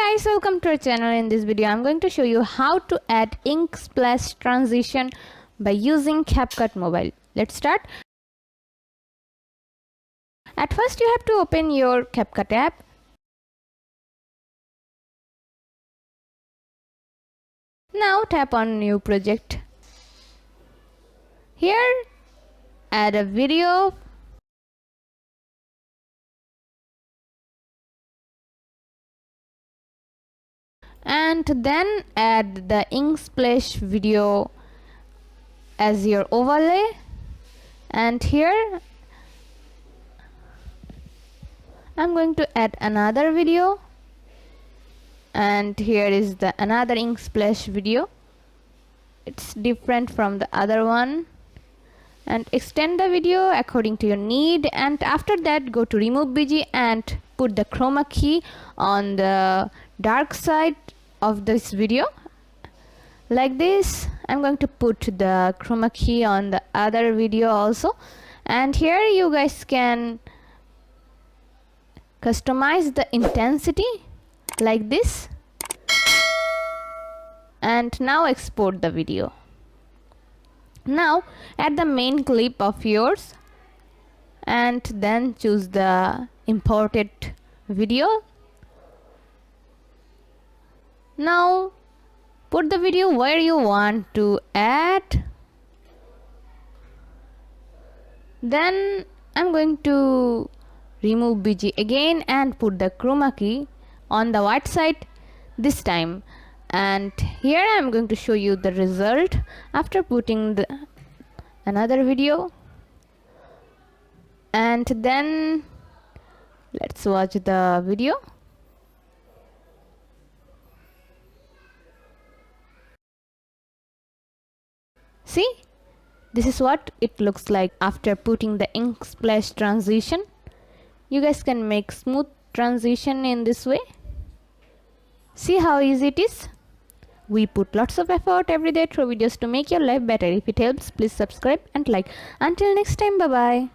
guys, welcome to our channel. In this video I'm going to show you how to add ink splash transition by using CapCut mobile. Let's start. At first you have to open your CapCut app. Now tap on new project. Here add a video. And then add the ink splash video as your overlay, and here I'm going to add another video, and here is the another ink splash video. It's different from the other one, and extend the video according to your need. And after that go to remove BG and put the chroma key on the dark side of this video like this. I'm going to put the chroma key on the other video also, and here you guys can customize the intensity like this, and now export the video. Now add the main clip of yours and then choose the imported video. Now put the video where you want to add. Then I'm going to remove BG again and put the chroma key on the white side this time. And here I'm going to show you the result after putting another video. And then let's watch the video. See, this is what it looks like after putting the ink splash transition. You guys can make smooth transition in this way. See how easy it is? We put lots of effort every day through videos to make your life better. If it helps, please subscribe and like. Until next time, bye bye.